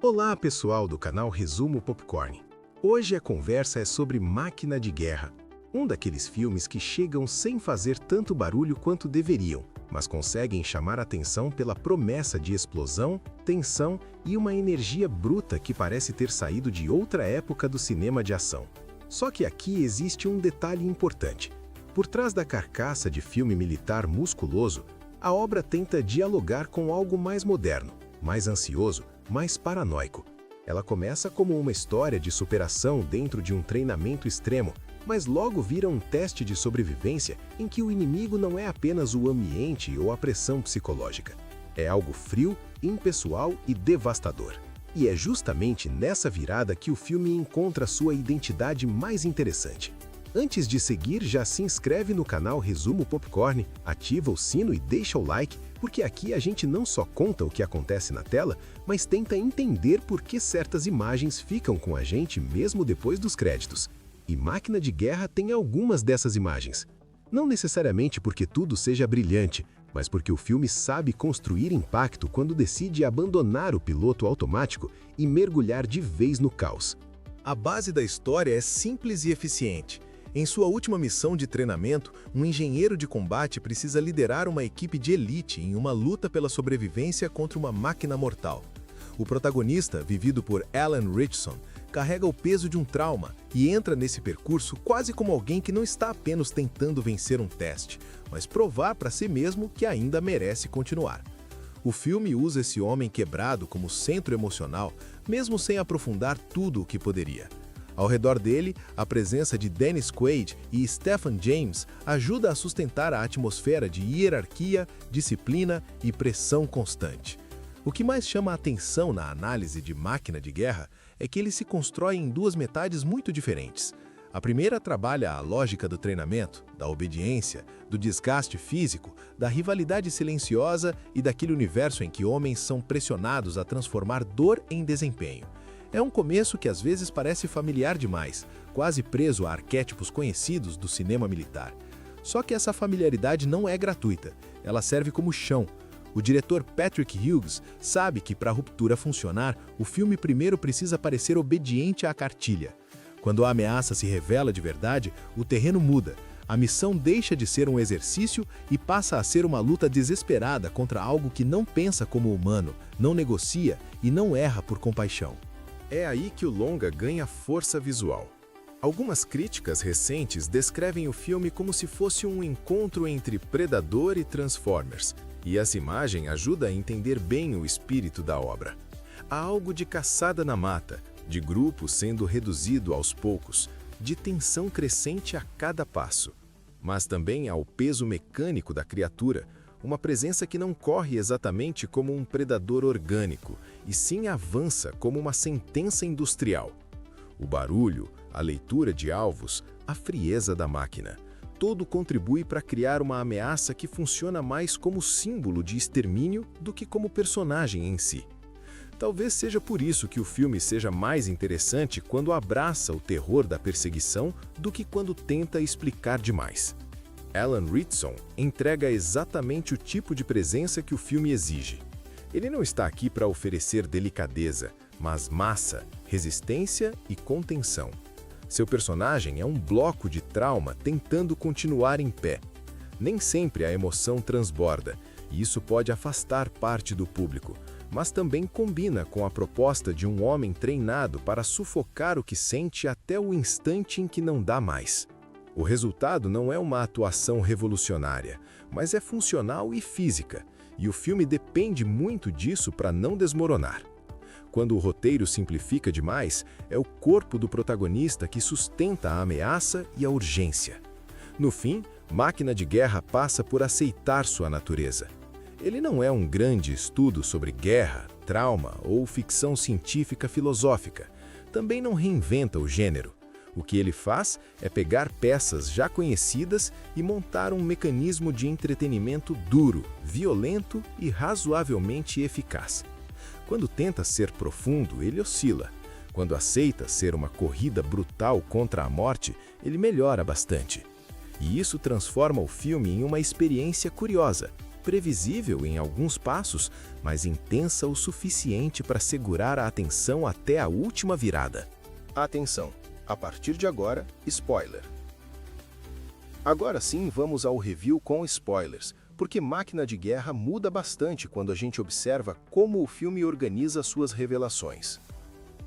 Olá, pessoal do canal Resumo Popcorn. Hoje a conversa é sobre Máquina de Guerra, um daqueles filmes que chegam sem fazer tanto barulho quanto deveriam, mas conseguem chamar atenção pela promessa de explosão, tensão e uma energia bruta que parece ter saído de outra época do cinema de ação. Só que aqui existe um detalhe importante. Por trás da carcaça de filme militar musculoso, a obra tenta dialogar com algo mais moderno, mais ansioso, mais paranoico. Ela começa como uma história de superação dentro de um treinamento extremo, mas logo vira um teste de sobrevivência em que o inimigo não é apenas o ambiente ou a pressão psicológica. É algo frio, impessoal e devastador. E é justamente nessa virada que o filme encontra sua identidade mais interessante. Antes de seguir, já se inscreve no canal Resumo Popcorn, ativa o sino e deixa o like, porque aqui a gente não só conta o que acontece na tela, mas tenta entender por que certas imagens ficam com a gente mesmo depois dos créditos. E Máquina de Guerra tem algumas dessas imagens. Não necessariamente porque tudo seja brilhante, mas porque o filme sabe construir impacto quando decide abandonar o piloto automático e mergulhar de vez no caos. A base da história é simples e eficiente. Em sua última missão de treinamento, um engenheiro de combate precisa liderar uma equipe de elite em uma luta pela sobrevivência contra uma máquina mortal. O protagonista, vivido por Alan Ritchson, carrega o peso de um trauma e entra nesse percurso quase como alguém que não está apenas tentando vencer um teste, mas provar para si mesmo que ainda merece continuar. O filme usa esse homem quebrado como centro emocional, mesmo sem aprofundar tudo o que poderia. Ao redor dele, a presença de Dennis Quaid e Stephen James ajuda a sustentar a atmosfera de hierarquia, disciplina e pressão constante. O que mais chama a atenção na análise de Máquina de Guerra é que ele se constrói em duas metades muito diferentes. A primeira trabalha a lógica do treinamento, da obediência, do desgaste físico, da rivalidade silenciosa e daquele universo em que homens são pressionados a transformar dor em desempenho. É um começo que às vezes parece familiar demais, quase preso a arquétipos conhecidos do cinema militar. Só que essa familiaridade não é gratuita, ela serve como chão. O diretor Patrick Hughes sabe que para a ruptura funcionar, o filme primeiro precisa parecer obediente à cartilha. Quando a ameaça se revela de verdade, o terreno muda. A missão deixa de ser um exercício e passa a ser uma luta desesperada contra algo que não pensa como humano, não negocia e não erra por compaixão. É aí que o longa ganha força visual. Algumas críticas recentes descrevem o filme como se fosse um encontro entre Predador e Transformers, e essa imagem ajuda a entender bem o espírito da obra. Há algo de caçada na mata, de grupo sendo reduzido aos poucos, de tensão crescente a cada passo. Mas também há o peso mecânico da criatura, uma presença que não corre exatamente como um predador orgânico, e sim avança como uma sentença industrial. O barulho, a leitura de alvos, a frieza da máquina, tudo contribui para criar uma ameaça que funciona mais como símbolo de extermínio do que como personagem em si. Talvez seja por isso que o filme seja mais interessante quando abraça o terror da perseguição do que quando tenta explicar demais. Alan Ritchson entrega exatamente o tipo de presença que o filme exige. Ele não está aqui para oferecer delicadeza, mas massa, resistência e contenção. Seu personagem é um bloco de trauma tentando continuar em pé. Nem sempre a emoção transborda, e isso pode afastar parte do público, mas também combina com a proposta de um homem treinado para sufocar o que sente até o instante em que não dá mais. O resultado não é uma atuação revolucionária, mas é funcional e física, e o filme depende muito disso para não desmoronar. Quando o roteiro simplifica demais, é o corpo do protagonista que sustenta a ameaça e a urgência. No fim, Máquina de Guerra passa por aceitar sua natureza. Ele não é um grande estudo sobre guerra, trauma ou ficção científica filosófica. Também não reinventa o gênero. O que ele faz é pegar peças já conhecidas e montar um mecanismo de entretenimento duro, violento e razoavelmente eficaz. Quando tenta ser profundo, ele oscila. Quando aceita ser uma corrida brutal contra a morte, ele melhora bastante. E isso transforma o filme em uma experiência curiosa. previsível em alguns passos, mas intensa o suficiente para segurar a atenção até a última virada. Atenção! A partir de agora, spoiler. Agora sim, vamos ao review com spoilers, porque Máquina de Guerra muda bastante quando a gente observa como o filme organiza suas revelações.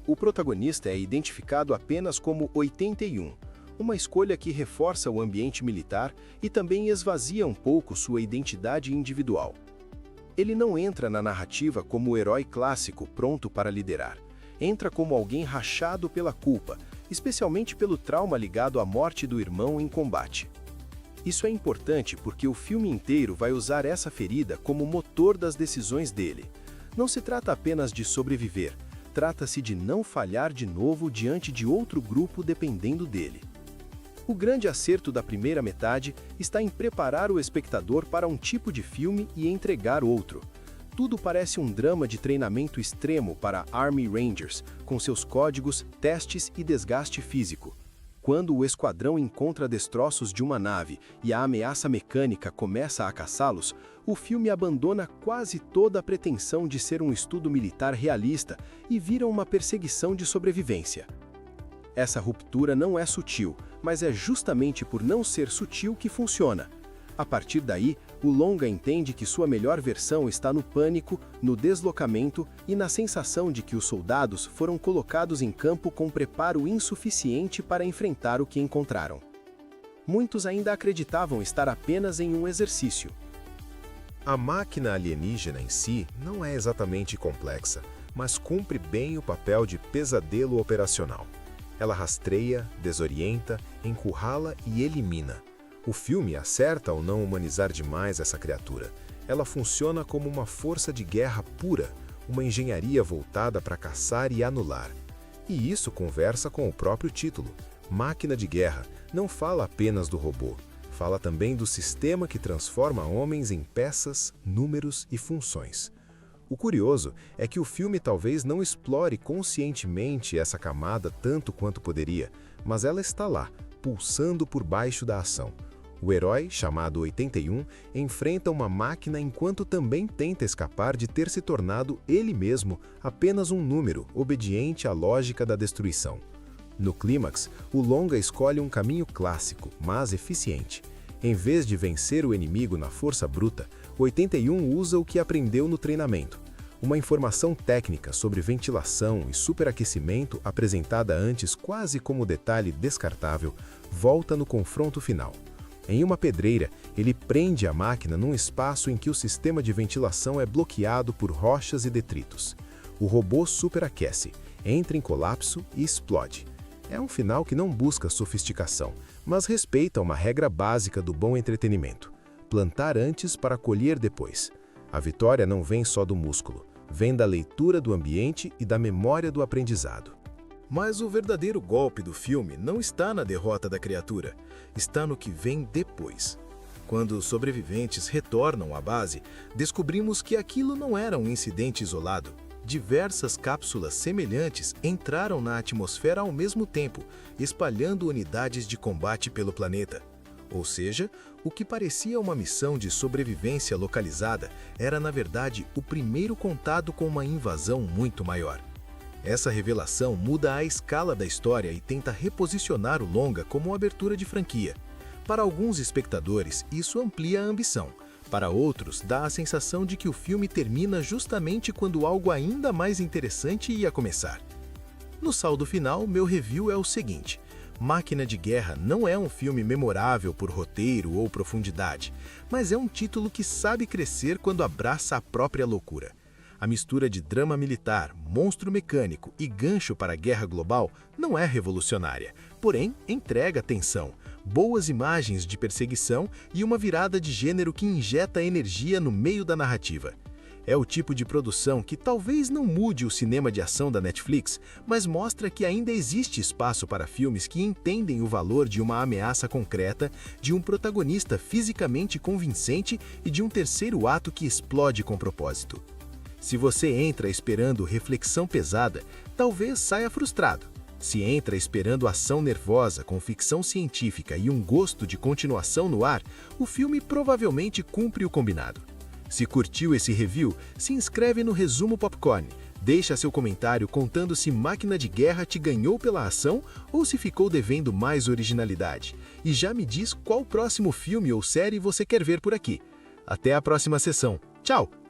O protagonista é identificado apenas como 81, uma escolha que reforça o ambiente militar e também esvazia um pouco sua identidade individual. Ele não entra na narrativa como o herói clássico pronto para liderar. Entra como alguém rachado pela culpa, especialmente pelo trauma ligado à morte do irmão em combate. Isso é importante porque o filme inteiro vai usar essa ferida como motor das decisões dele. Não se trata apenas de sobreviver, trata-se de não falhar de novo diante de outro grupo dependendo dele. O grande acerto da primeira metade está em preparar o espectador para um tipo de filme e entregar outro. Tudo parece um drama de treinamento extremo para Army Rangers, com seus códigos, testes e desgaste físico. Quando o esquadrão encontra destroços de uma nave e a ameaça mecânica começa a caçá-los, o filme abandona quase toda a pretensão de ser um estudo militar realista e vira uma perseguição de sobrevivência. Essa ruptura não é sutil, mas é justamente por não ser sutil que funciona. A partir daí, o longa entende que sua melhor versão está no pânico, no deslocamento e na sensação de que os soldados foram colocados em campo com preparo insuficiente para enfrentar o que encontraram. Muitos ainda acreditavam estar apenas em um exercício. A máquina alienígena em si não é exatamente complexa, mas cumpre bem o papel de pesadelo operacional. Ela rastreia, desorienta, encurrala e elimina. O filme acerta ao não humanizar demais essa criatura. Ela funciona como uma força de guerra pura, uma engenharia voltada para caçar e anular. E isso conversa com o próprio título. Máquina de Guerra não fala apenas do robô, fala também do sistema que transforma homens em peças, números e funções. O curioso é que o filme talvez não explore conscientemente essa camada tanto quanto poderia, mas ela está lá, pulsando por baixo da ação. O herói, chamado 81, enfrenta uma máquina enquanto também tenta escapar de ter se tornado ele mesmo apenas um número obediente à lógica da destruição. No clímax, o longa escolhe um caminho clássico, mas eficiente. Em vez de vencer o inimigo na força bruta, 81 usa o que aprendeu no treinamento. Uma informação técnica sobre ventilação e superaquecimento apresentada antes quase como detalhe descartável, volta no confronto final. Em uma pedreira, ele prende a máquina num espaço em que o sistema de ventilação é bloqueado por rochas e detritos. O robô superaquece, entra em colapso e explode. É um final que não busca sofisticação, mas respeita uma regra básica do bom entretenimento: plantar antes para colher depois. A vitória não vem só do músculo, vem da leitura do ambiente e da memória do aprendizado. Mas o verdadeiro golpe do filme não está na derrota da criatura, está no que vem depois. Quando os sobreviventes retornam à base, descobrimos que aquilo não era um incidente isolado. Diversas cápsulas semelhantes entraram na atmosfera ao mesmo tempo, espalhando unidades de combate pelo planeta. Ou seja, o que parecia uma missão de sobrevivência localizada era, na verdade, o primeiro contato com uma invasão muito maior. Essa revelação muda a escala da história e tenta reposicionar o longa como uma abertura de franquia. Para alguns espectadores, isso amplia a ambição. Para outros, dá a sensação de que o filme termina justamente quando algo ainda mais interessante ia começar. No saldo final, meu review é o seguinte: Máquina de Guerra não é um filme memorável por roteiro ou profundidade, mas é um título que sabe crescer quando abraça a própria loucura. A mistura de drama militar, monstro mecânico e gancho para a guerra global não é revolucionária, porém entrega tensão, boas imagens de perseguição e uma virada de gênero que injeta energia no meio da narrativa. É o tipo de produção que talvez não mude o cinema de ação da Netflix, mas mostra que ainda existe espaço para filmes que entendem o valor de uma ameaça concreta, de um protagonista fisicamente convincente e de um terceiro ato que explode com propósito. Se você entra esperando reflexão pesada, talvez saia frustrado. Se entra esperando ação nervosa com ficção científica e um gosto de continuação no ar, o filme provavelmente cumpre o combinado. Se curtiu esse review, se inscreve no Resumo Popcorn. Deixa seu comentário contando se Máquina de Guerra te ganhou pela ação ou se ficou devendo mais originalidade. E já me diz qual próximo filme ou série você quer ver por aqui. Até a próxima sessão. Tchau!